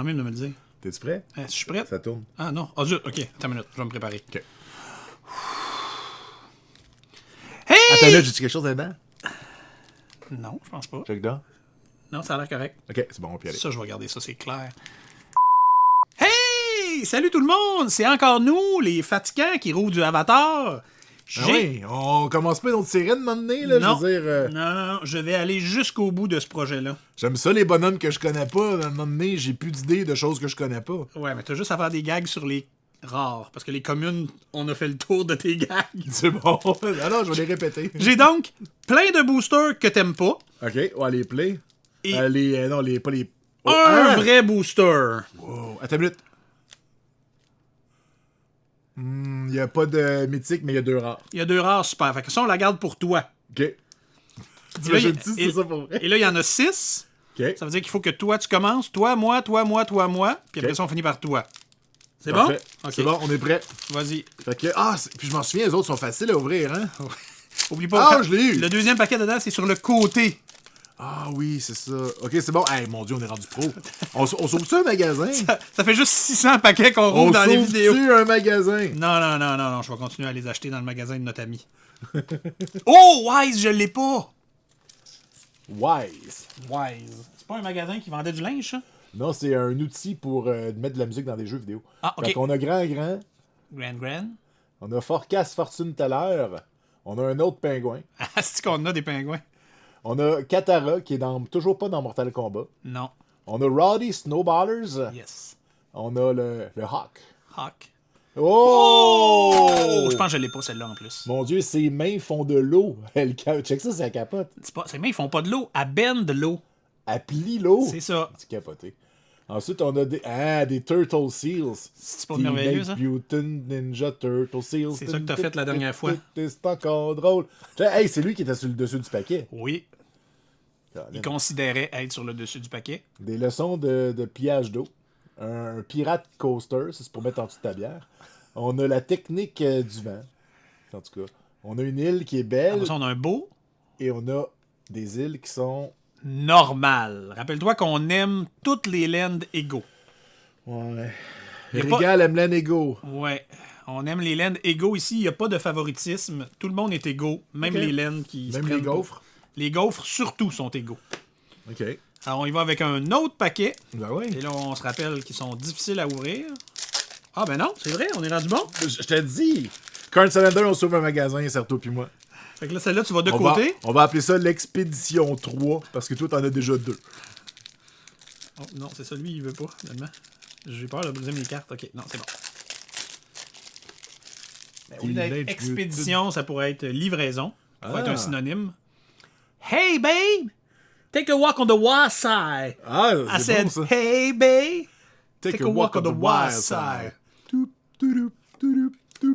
Quand même de me le dire. T'es-tu prêt? Je suis prêt? Ça tourne. Ah non. Ah zut, ok. Attends une minute, je vais me préparer. OK. Hey! Attends là, j'ai-tu quelque chose dedans? Non, je pense pas. Check down. Non, ça a l'air correct. OK, c'est bon, on peut y aller. Ça, je vais regarder ça, c'est clair. Hey! Salut tout le monde! C'est encore nous, les fatigants qui roulent du Avatar. Ah oui, on commence pas une autre série de donné, là, Non. je veux dire... Non, je vais aller jusqu'au bout de ce projet-là. J'aime ça, les bonhommes que je connais pas. À un moment donné, j'ai plus d'idées de choses que je connais pas. Ouais, mais t'as juste à faire des gags sur les rares. Parce que les communes, on a fait le tour de tes gags. C'est bon. Alors, je vais les répéter. J'ai donc plein de boosters que t'aimes pas. OK, ouais, les play. Et non, pas les... Oh, un vrai booster. Wow. Attends une minute. Il y a pas de mythique, mais il y a 2 rares. Il y a 2 rares, super. Fait que ça, on la garde pour toi. OK. Et Tu là, je dis, c'est ça pour vrai. Et là, il y en a 6. OK. Ça veut dire qu'il faut que toi, tu commences. Toi, moi. Puis après Ok. ça, on finit par toi. C'est Parfait. bon? OK. C'est bon, on est prêt. Vas-y. Fait que, puis je m'en souviens, les autres sont faciles à ouvrir, hein? Oublie pas. Ah, je l'ai eu! Le deuxième paquet dedans, c'est sur le côté. Ah oui, c'est ça. OK, c'est bon. Hey, mon Dieu, on est rendu pro. On sauve-tu un magasin? Ça fait juste 600 paquets qu'on On roule dans les vidéos. sauve-tu un magasin? Non, je vais continuer à les acheter dans le magasin de notre ami. Oh, Wise, je l'ai pas. Wise. Wise. C'est pas un magasin qui vendait du linge, ça? Non, c'est un outil pour mettre de la musique dans des jeux vidéo. Ah, OK. Fait qu'on a Grand, Grand. on a Forecast Fortune tout à l'heure, on a un autre pingouin, Ah, c'est qu'on a des pingouins? on a Katara qui est toujours pas dans Mortal Kombat, Non. on a Roddy Snowballers, Yes. on a le Hawk. Hawk. Oh! Je pense que je l'ai pas, celle-là, en plus. Mon Dieu, ses mains font de l'eau. Check ça, ça capote. Ses mains, ils font pas de l'eau. Elle bend de l'eau. Elle plie l'eau. C'est ça. C'est capoté. Ensuite, on a des Turtle Seals. C'est pas merveilleux, ça? Mutant Ninja Turtle Seals. C'est ça que t'as fait la dernière fois. C'est encore drôle. Hey, c'est lui qui était sur le dessus du paquet. Oui. Il considérait être sur le dessus du paquet. Des leçons de pliage d'eau. Un pirate coaster, ça, c'est pour mettre en dessous de ta bière. On a la technique du vent. En tout cas, on a une île qui est belle. Après ça, on a un beau. Et on a des îles qui sont... Normal. Rappelle-toi qu'on aime toutes les lands égaux. Ouais. Y a Régal aime l'ego. Ouais. On aime les lands égaux ici. Il n'y a pas de favoritisme. Tout le monde est égaux. Même Ok. les lands qui Même se les prennent gaufres. pour- Les gaufres, surtout, sont égaux. OK. Alors, on y va avec un autre paquet. Ben oui. Et là, on se rappelle qu'ils sont difficiles à ouvrir. Ah, ben non, c'est vrai, on est rendu bon. Je te dis. Current Cylinder, on sauve un magasin, Certo puis moi. Fait que là, celle-là, tu vas de On côté. va appeler ça l'Expédition 3, parce que toi, t'en as déjà 2. Oh, non, c'est ça, lui, il veut pas, finalement. J'ai peur de briser mes cartes. Ok, non, c'est bon. Ben, au lieu d'être Teenage expédition, ça pourrait être livraison. Ça pourrait Ah. être un synonyme. Hey, babe! Take a walk on the wild side. Ah, I c'est said, bon, ça. hey, babe! Take a walk on the wild side.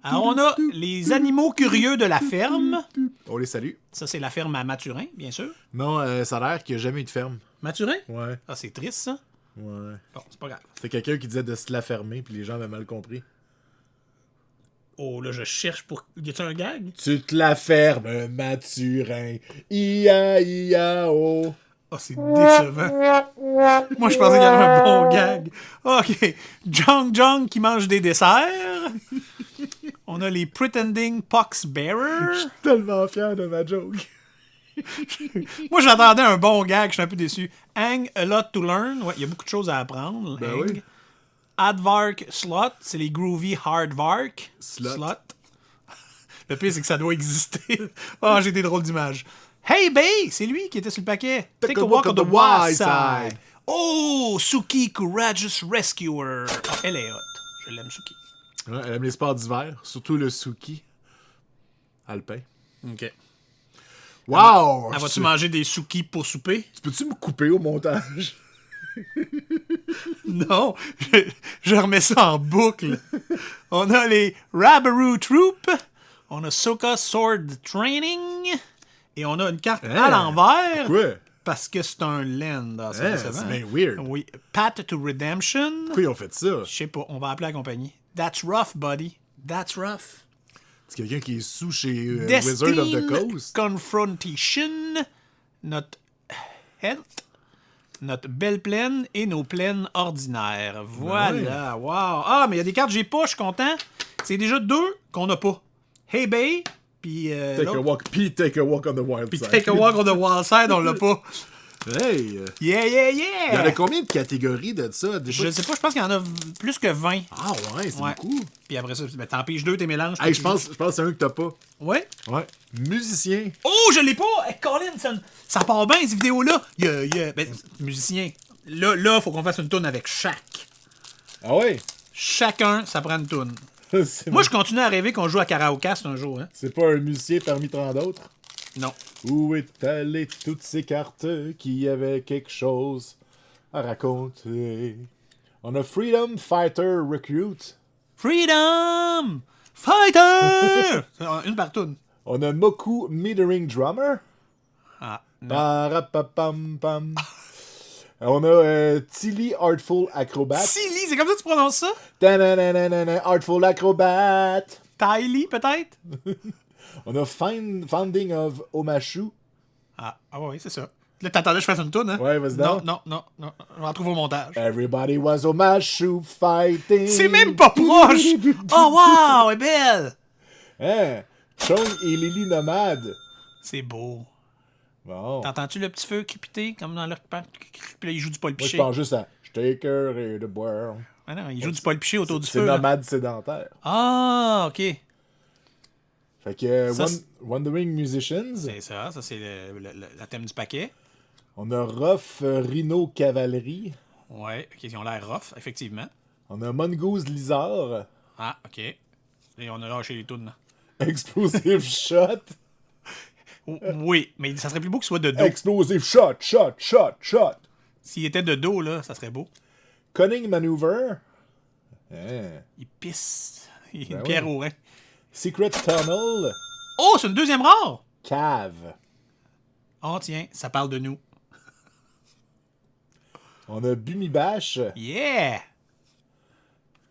Alors, on a les animaux curieux de la ferme. On les salue. Ça, c'est la ferme à Mathurin, bien sûr. Non, ça a l'air qu'il n'y a jamais eu de ferme. Mathurin? Ouais. Ah, c'est triste, ça. Ouais. Bon, c'est pas grave. C'est quelqu'un qui disait de se la fermer, puis les gens avaient mal compris. Oh, là, je cherche pour... Y a-tu un gag? Tu te la fermes, Mathurin. Ia-ia-o. Oh, c'est décevant. Moi, je pensais qu'il y avait un bon gag. OK. Jong qui mange des desserts. On a les Pretending Pox Bearer. Tellement fier de ma joke. Moi, j'attendais un bon gag. Je suis un peu déçu. Hang, a lot to learn. Ouais, il y a beaucoup de choses à apprendre. Ben Hang. oui. Advark Slot. C'est les Groovy Hardvark. Slot. Le pire, c'est que ça doit exister. Oh, j'ai des drôles d'images. Hey, Bay! C'est lui qui était sur le paquet. Take a walk on the wild side. Oh, Suki Courageous Rescuer. Ah, elle est hot. Je l'aime, Suki. Ouais, elle aime les sports d'hiver, surtout le Suki alpin. OK. Wow! Elle va-tu manger des Suki pour souper? Tu peux-tu me couper au montage? Non, je remets ça en boucle. On a les Rabaroo Troop. On a Soka Sword Training. Et on a une carte à l'envers. Quoi? Parce que c'est un land. Ah, c'est décevant. C'est bien weird. Oui. Path to Redemption. Pourquoi ils ont fait ça? Je sais pas, on va appeler la compagnie. That's rough, buddy. That's rough. C'est quelqu'un qui est sous chez Wizard of the Destined Coast. Confrontation. Notre health. notre belle plaine et nos plaines ordinaires. Voilà, wow. Ah, mais il y a des cartes que j'ai pas, je suis content. C'est déjà 2 qu'on n'a pas. Hey Bay, puis Take a walk on the wild puis side. Take a Walk on the Wild Side, on l'a pas. Hey! Yeah! Il y en a combien de catégories de ça? Je sais pas, je pense qu'il y en a plus que 20. Ah ouais, c'est beaucoup. Puis après ça, ben, t'en piges 2, t'es mélanges. Hey, je pense que c'est un que t'as pas. Ouais. Ouais. Musicien. Oh, je l'ai pas! Hey, Colin, ça part bien, ces vidéos-là. Ben, musicien. Là, faut qu'on fasse une toune avec chaque. Ah ouais? Chacun, ça prend une toune. Moi, je continue à rêver qu'on joue à Karaokast un jour. Hein. C'est pas un musicien parmi tant d'autres? Non. Où est allé toutes ces cartes qui avaient quelque chose à raconter? On a Freedom Fighter Recruit. Freedom Fighter! Une par toune. On a Moku Metering Drummer. Ah, non. Parapapam-pam. On a Tilly Artful Acrobat. Silly, c'est comme ça que tu prononces ça? Ta-na-na-na-na-na, Artful Acrobat. Tylee, peut-être? On a Founding of Omashu. Ah oui, c'est ça. Là, t'attendais que je fasse une toune, hein? Ouais, vas-y donc. Non. On en trouve au montage. Everybody was Omashu fighting. C'est même pas proche! Oh, wow, elle est belle! Hein? Chong et Lily Nomade. C'est beau. Bon. T'entends-tu le petit feu crépiter comme dans leur pan? Puis là, il joue du Paul Moi, je Piché. pense juste à « J't'ai cœuré de boire Ah non, il joue du Paul Piché autour du C'est feu. là. nomade sédentaire. Ah, ok. Fait que Ça, Wandering Musicians. C'est ça c'est le thème du paquet. On a Ruff Rhino Cavalry. Ouais, ok, ils ont l'air rough, effectivement. On a Mongoose Lizard. Ah, ok. Et on a lâché les tunes. Explosive Shot. Oui, mais ça serait plus beau qu'il soit de dos. Explosive Shot, Shot, Shot, Shot. S'il était de dos, là, ça serait beau. Cunning Maneuver. Hein. Il pisse. Il a une Ben pierre oui. au rein. Secret Tunnel. Oh, c'est une deuxième rare! Cave. Oh, tiens, ça parle de nous. On a Bumibash. Yeah!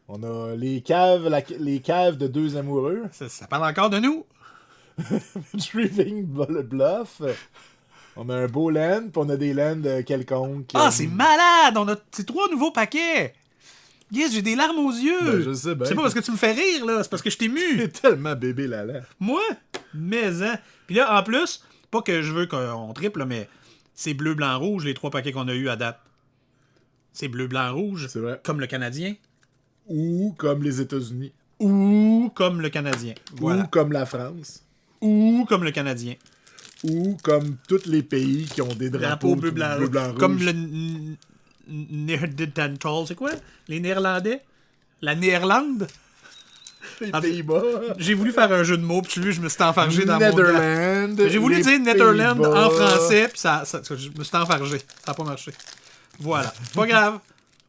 On a les caves, les caves de deux amoureux. Ça parle encore de nous. Driving Bluff. On a un beau land, puis on a des lands quelconques. Ah, c'est malade! On a ces 3 nouveaux paquets! Yes, j'ai des larmes aux yeux! Ben, je sais bien. C'est pas parce que tu me fais rire, là, c'est parce que je t'ai mu! C'est tellement bébé Lala. Moi? Mais, hein? Puis là, en plus, pas que je veux qu'on triple, mais c'est bleu, blanc, rouge, les 3 paquets qu'on a eu à date. C'est bleu, blanc, rouge. C'est vrai. Comme le Canadien. Ou comme les États-Unis. Ou comme le Canadien. Voilà. Ou comme la France. Ou comme le Canadien. Ou comme tous les pays qui ont des drapeaux Bleu, blanc, rouge. rouge. Comme le Néerlandental, c'est quoi? Les Néerlandais? La Néerlande? Les Pays-Bas. J'ai voulu faire un jeu de mots, puis tu vois, je me suis enfargé dans mon gars. Netherlands. J'ai voulu les dire Netherlands Pays-Bas. en français, puis je me suis enfargé. Ça n'a pas marché. Voilà. Pas grave.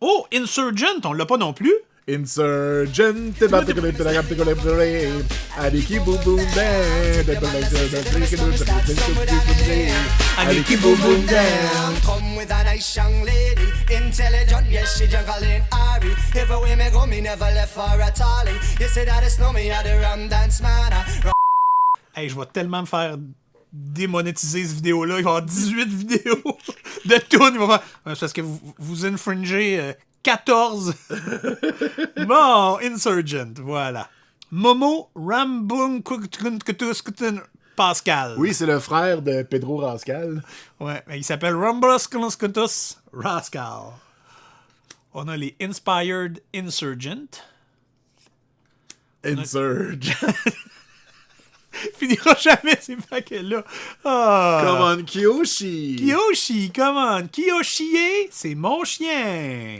Oh, Insurgent, on l'a pas non plus. Insurgent. Adiki boom boom Adiki boom boom down. Come with a nice young lady, intelligent, yes, she jungle in Ari. If away me go, me never left for a tally. You say that it's no me at the rum dance man. Hey, je vais tellement me faire démonétiser cette vidéo-là. Il va y avoir 18 vidéos de tunes. Il va faire... C'est parce que vous infringez 14. Bon, Insurgent, voilà. Momo Rambung Pascal. Oui, c'est le frère de Pedro Rascal. Ouais, il s'appelle Rumbruscunus Rascal. On a les Inspired Insurgent. Insurge. Finira jamais ces paquets-là. Ah. Come on, Kyoshi. Kiyoshi, come on. Kiyoshie, c'est mon chien.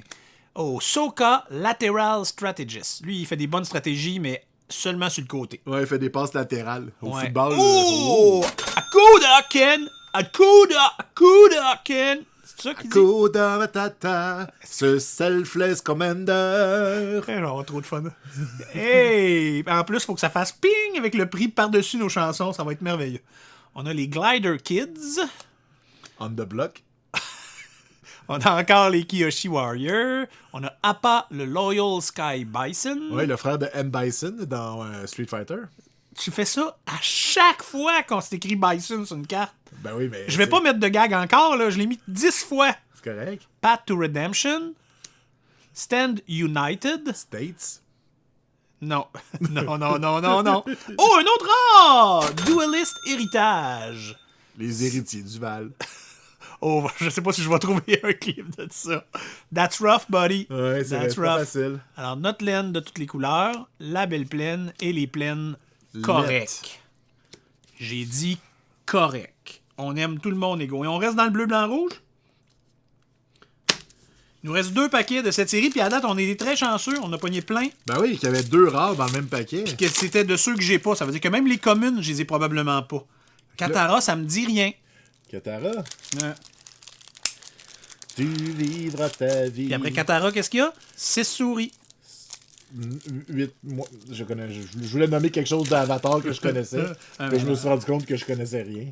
Oh, Soka Lateral Strategist. Lui, il fait des bonnes stratégies, mais seulement sur le côté. Ouais, il fait des passes latérales. Au Ouais. football. Oh! Akuda Ken! Akuda Ken! C'est ça qu'il dit? Koda Matata, ce selfless commander. Hey, j'aurai trop de fun. Hey! En plus, il faut que ça fasse ping avec le prix par-dessus nos chansons. Ça va être merveilleux. On a les Glider Kids. On the block. On a encore les Kiyoshi Warriors. On a Appa, le Loyal Sky Bison. Ouais, le frère de M. Bison dans Street Fighter. Tu fais ça à chaque fois qu'on s'écrit Bison sur une carte. Ben oui, mais. Je vais pas mettre de gag encore, là. Je l'ai mis 10 fois. C'est correct. Path to Redemption, Stand United. States. Non. Non. Oh, un autre rare! Duelist Héritage. Les héritiers du Val. Oh, je sais pas si je vais trouver un clip de ça. That's rough, buddy. Ouais, c'est pas facile. Alors, notre laine de toutes les couleurs, la belle plaine et les plaines correctes. J'ai dit correct. On aime tout le monde égaux. Et on reste dans le bleu, blanc, rouge? Il nous reste 2 paquets de cette série, puis à date, on est très chanceux. On a pogné plein. Ben oui, qu'il y avait 2 rares dans le même paquet. Que c'était de ceux que j'ai pas. Ça veut dire que même les communes, je les ai probablement pas. Katara, ça me dit rien. Katara. Ouais. Tu vivras ta vie. Puis après Katara, qu'est-ce qu'il y a? 6 souris. 8 mois. Je voulais nommer quelque chose d'Avatar que je connaissais. Mais je me suis rendu compte que je connaissais rien.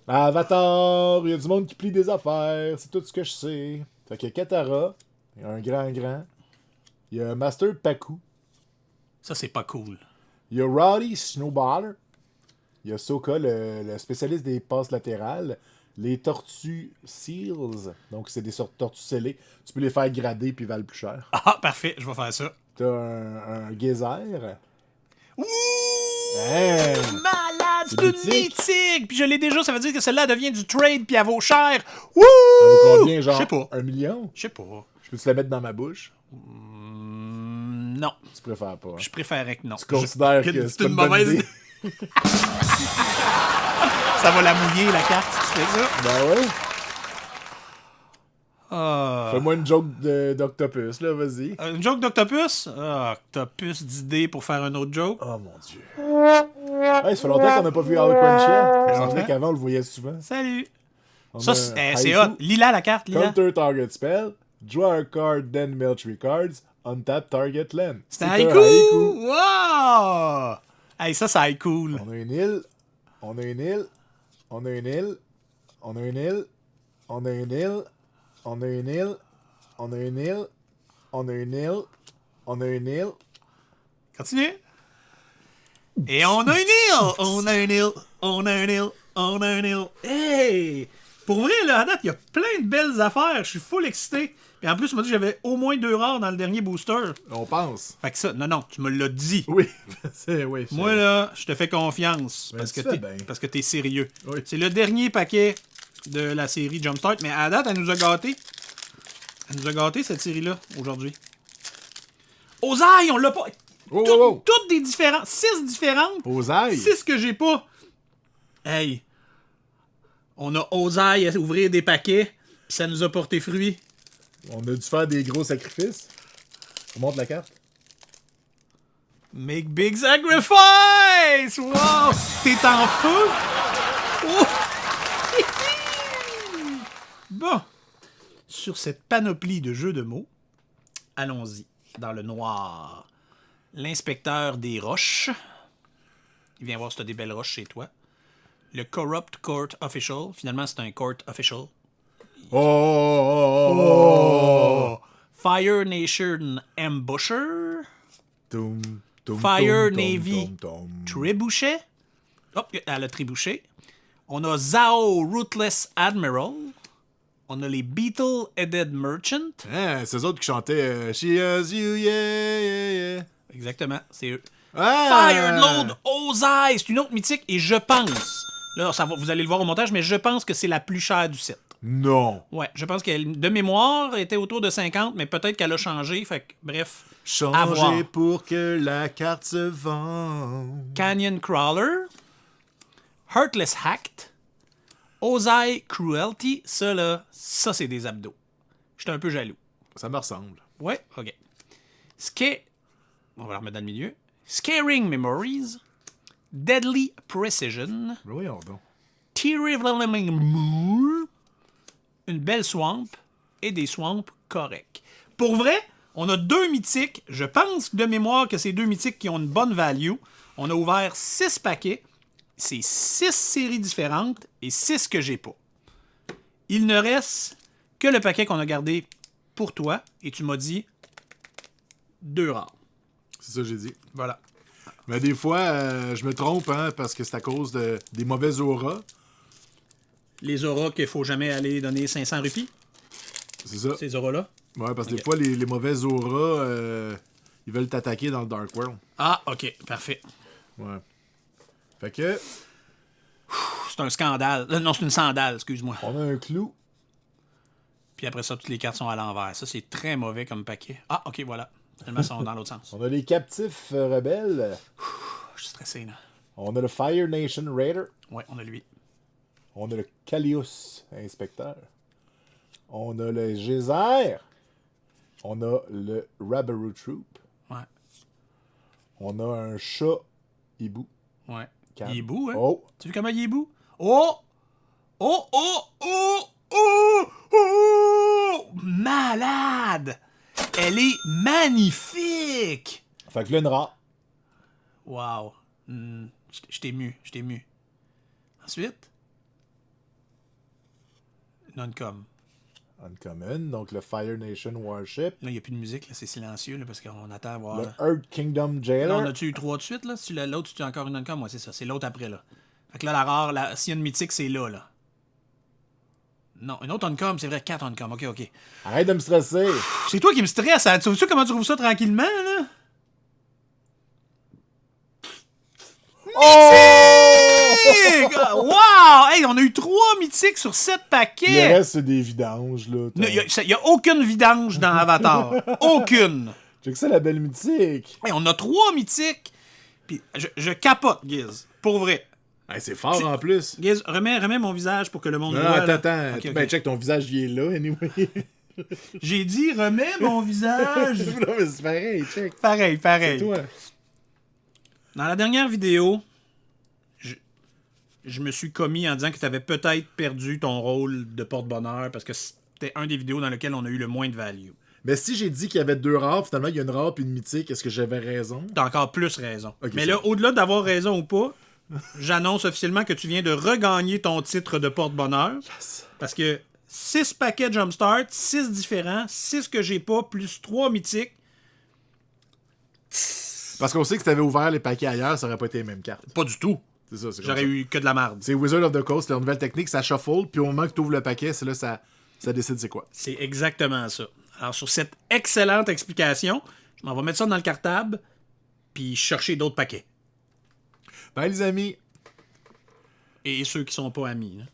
Avatar, il y a du monde qui plie des affaires. C'est tout ce que je sais. Fait qu'il y a Katara. Il y a un grand. Il y a Master Paku. Ça, c'est pas cool. Il y a Roddy Snowballer. Il y a Sokka, le spécialiste des passes latérales. Les tortues Seals. Donc, c'est des sortes de tortues scellées. Tu peux les faire grader puis ils valent plus cher. Ah, parfait, je vais faire ça. T'as un geyser. Ouh! Hey! Malade! C'est C'est une mythique. mythique! Puis je l'ai déjà, ça veut dire que celle-là devient du trade puis elle vaut cher. Wouh! Ça vaut combien, genre? Je sais pas. 1 million? Je sais pas. Je peux-tu la mettre dans ma bouche? Non. Tu préfères pas. Hein? Je préférerais que non. Tu considères que c'est une mauvaise idée. Ça va la mouiller, la carte, si tu fais ça. Ben ouais. Ah. Fais-moi une joke d'octopus, là, vas-y. Une joke d'octopus? Ah, octopus d'idées pour faire un autre joke. Oh mon dieu. Hey, ça fait longtemps qu'on n'a pas vu Al Crunchy. On longtemps. dirait qu'avant, on le voyait souvent. Salut! On Ça, a c'est Haiku, hot. Lila la carte, Lila. Counter target spell. Draw a card, then mill 3 cards. Untap target land. C'est un haïku! Wow! Hey, ça, c'est cool. On a une île. On a une île. On a une île. On a une île. On a une île. On a une île. On a une île. On a une île. On a une île. Continue. Et on a une île! On a une île! On a une île! On a une île! Hey! Pour vrai, là, à date, il y a plein de belles affaires. Je suis full excité. Puis en plus, tu m'as dit que j'avais au moins 2 rares dans le dernier booster. On pense. Fait que ça, non, tu me l'as dit. Oui. Oui. Moi, là, je te fais confiance. Ben, Parce tu que fais t'es bien. parce que t'es sérieux. Oui. C'est le dernier paquet de la série Jumpstart. Mais à date, elle nous a gâtés. Elle nous a gâtés, cette série-là, aujourd'hui. Osaï, on l'a pas. Toutes des différentes. 6 différentes. Osaï. 6 que j'ai pas. Hey. On a Osaï à ouvrir des paquets. Puis ça nous a porté fruit. On a dû faire des gros sacrifices. On montre la carte. Make big sacrifice! Wow! T'es en feu? Oh! Bon. Sur cette panoplie de jeux de mots, allons-y. Dans le noir. L'inspecteur des roches. Il vient voir si t'as des belles roches chez toi. Le Corrupt Court Official. Finalement, c'est un Court Official. Oh! Fire Nation Ambusher. Toum, toum, Fire toum, Navy toum, toum. Trébuchet. Hop, elle a trébuché. On a Zao Ruthless Admiral. On a les Beetle-Headed Merchant. Hein, c'est eux autres qui chantaient She has you, yeah, yeah, yeah. Exactement, c'est eux. Ah! Firelord Ozai, c'est une autre mythique et je pense, là ça va, vous allez le voir au montage, mais je pense que c'est la plus chère du set. Non. Ouais, je pense qu'elle, de mémoire, elle était autour de 50, mais peut-être qu'elle a changé, fait que, bref. À voir. Changer pour que la carte se vende. Canyon Crawler, Heartless Hacked, Ozai Cruelty, ça là, ça c'est des abdos. J'étais un peu jaloux. Ça me ressemble. Ouais, ok. On va la remettre dans le milieu. Scaring Memories, Deadly Precision, Voyons donc. Terrifying Moor, une belle swamp et des swamps corrects. Pour vrai, on a 2 mythiques. Je pense de mémoire que c'est 2 mythiques qui ont une bonne value. On a ouvert 6 paquets. C'est 6 séries différentes et 6 que j'ai pas. Il ne reste que le paquet qu'on a gardé pour toi et tu m'as dit 2 rares. C'est ça que j'ai dit. Voilà. Mais des fois, je me trompe, hein, parce que c'est à cause des mauvaises auras. Les auras qu'il faut jamais aller donner 500 rupies. C'est ça. ces auras-là. Ouais, parce que des fois, les mauvais auras, ils veulent t'attaquer dans le Dark World. Ah, OK, parfait. Ouais. Fait que, C'est un scandale. Non, c'est une sandale, excuse-moi. on a un clou. Puis après ça, toutes les cartes sont à l'envers. Ça, c'est très mauvais comme paquet. Ah, OK, voilà. Finalement, ils sont dans l'autre sens. On a les captifs rebelles. Je suis stressé, là. On a le Fire Nation Raider. Ouais, on a lui. On a le Kalius Inspecteur. On a le Geyser. On a le Rabaroo Troop. Ouais, On a un chat hibou. ouais. Calme. Il est beau, hein? Oh! Tu vois comment il est beau? Oh! Oh, oh, oh, oh, oh! Malade! Elle est magnifique! Fait que là, une rare. Wow. Je t'ai ému. Ensuite, non-com. Uncommon. Donc le Fire Nation Warship. Là, il n'y a plus de musique, là, c'est silencieux, là, parce qu'on attend à voir. Le Là. Earth Kingdom Jailer. Là, on a-tu eu 3 de suite, là? Si l'autre, tu as encore une non-com? Ouais, c'est ça. C'est l'autre après, là. Fait que là, la rare, s'il y a une mythique, c'est là, là. Non, une autre on-com, c'est vrai, 4 on-com. OK. Arrête de me stresser. C'est toi qui me stresse. Hein? Tu sais comment tu trouves ça tranquillement, là? Oh! Mythique! Wow! Hey, on a eu 3 mythiques sur 7 Le paquets. reste, c'est des vidanges, là. Il n'y a aucune vidange dans Avatar. Aucune. Check ça, la belle mythique. Hey, on a 3 mythiques. Puis je capote, Giz. Pour vrai. Hey, c'est fort en plus. Giz, remets mon visage pour que le monde Non, voit. là. attends. Ok. Ben, check, ton visage, il est là, anyway. J'ai dit remets mon visage. Non, mais c'est pareil, check. Pareil. C'est toi. Dans la dernière vidéo, je me suis commis en disant que tu avais peut-être perdu ton rôle de porte-bonheur parce que c'était un des vidéos dans lesquelles on a eu le moins de value. Mais si j'ai dit qu'il y avait 2 rares, finalement, il y a une rare puis une mythique, est-ce que j'avais raison? T'as encore plus raison. Ok, Mais ça là, va. au-delà d'avoir raison ou pas, j'annonce officiellement que tu viens de regagner ton titre de porte-bonheur. Yes. Parce que 6 paquets Jumpstart, 6 différents, 6 que j'ai pas, plus 3 mythiques. Parce qu'on sait que si t'avais ouvert les paquets ailleurs, ça aurait pas été les mêmes cartes. Pas du tout. C'est ça, c'est comme J'aurais ça. eu que de la merde. C'est Wizard of the Coast, leur nouvelle technique, ça shuffle, puis au moment que tu ouvres le paquet, c'est là ça décide c'est quoi. C'est exactement ça. Alors, sur cette excellente explication, je m'en vais mettre ça dans le cartable, puis chercher d'autres paquets. Bye les amis! Et ceux qui sont pas amis. Là.